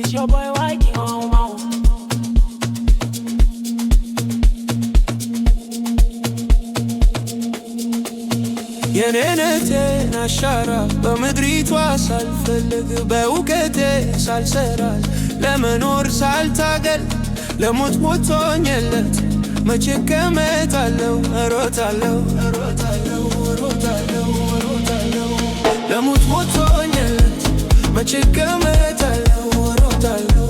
It's your boy Whitey. የኔነቴን አሻራ በምድሪቷ ሳልፈልግ በእውቀቴ ሳልሰራ ለመኖር ሳልታገል ለሞት ሞቶኝለት መቼ እቀመጣለሁ እሮጣለሁ ለሞት ሞቶኝለት መቼ እቀመጣለሁ እሮጣለሁ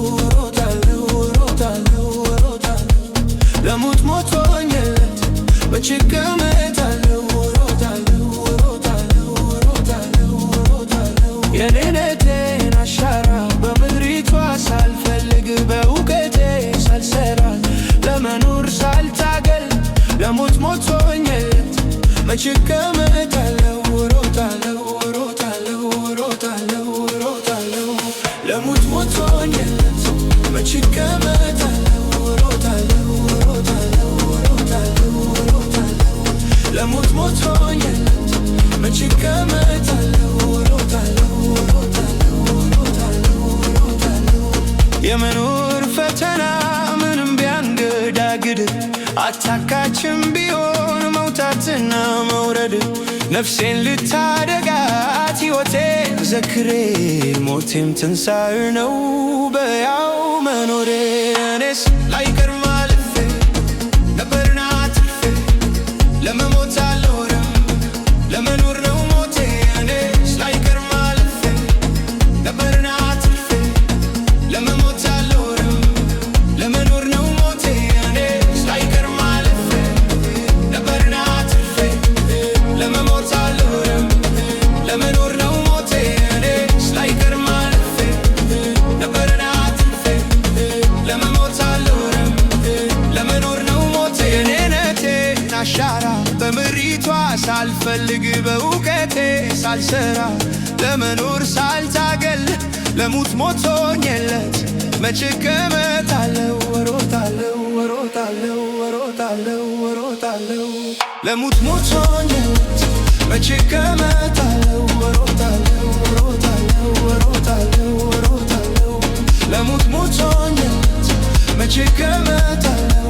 ለሞት ሞቶኝለት መቼ እቀመጣለሁ የኔነቴን አሻራ በምድሪቷ ሳልፈልግ በእውቀቴ ሳልሰራ ለመኖር ሳልታገል ለሞት ሞቶኝለት መቼ እቀመጣለሁ እሮጣለሁ ለሞት ሞቶኝለት መቼ እቀመጣለሁ እሮጣለሁ ለሞት ሞቶኝለት መቼ እቀመጣለሁ የመኖር ፈተና ምንም ቢያንገዳግድ አታካችም ቢሆን መውጣትና መውረድ ነፍሴን ልታደጋት ሕይወቴን ዘክሬ ሞቴም ትንሣኤ ነው በያው መኖሬ እኔስ ላይቀር ማለፌ ነበርና ትርፌ ለመሞት አልኖርም ለመኖር ነው ሞቴ እኔስ ላይቀር ማለፌ ነበርና ትርፌ ለመሞት አልኖርም ለመኖር ነው ሞቴ እኔስ ላይቀር ማለፌ ነበርና ትርፌ ለመሞት አልኖርም ለመኖር ነው ሞቴ እኔስ ላይቀር ማለፌ ነበርና ትርፌ ለመሞት አልኖርም ለመኖር ነው ሞቴ የኔነቴን አሻራ በምድሪቷ ሳልፈልግ በእውቀቴ ሳልሰራ ለመኖር ሳልታገል ለሞት ሞቶኝለት መቼ እቀመጣለሁ እሮጣለሁ ለሞት ሞቶኝለት መቼ እቀመጣለሁ እሮጣለሁ ለሞት ሞቶኝለት መቼ እቀመጣለሁ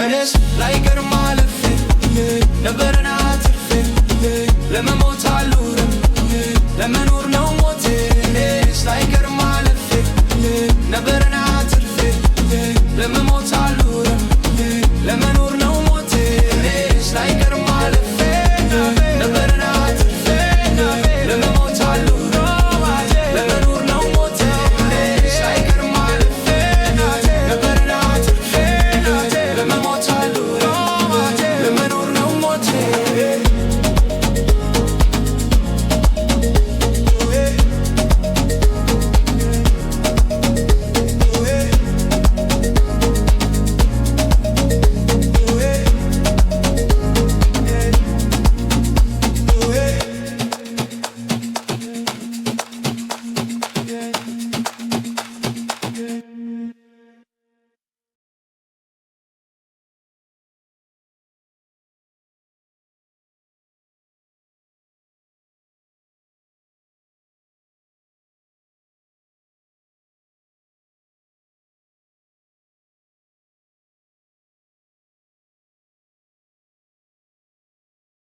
እኔስ ላይቀር ማለፌ ነበርና ትርፌ ለመሞት አልኖርም ለመኖር ነው ሞቴ እኔስ ላይቀር ማለፌ ነበር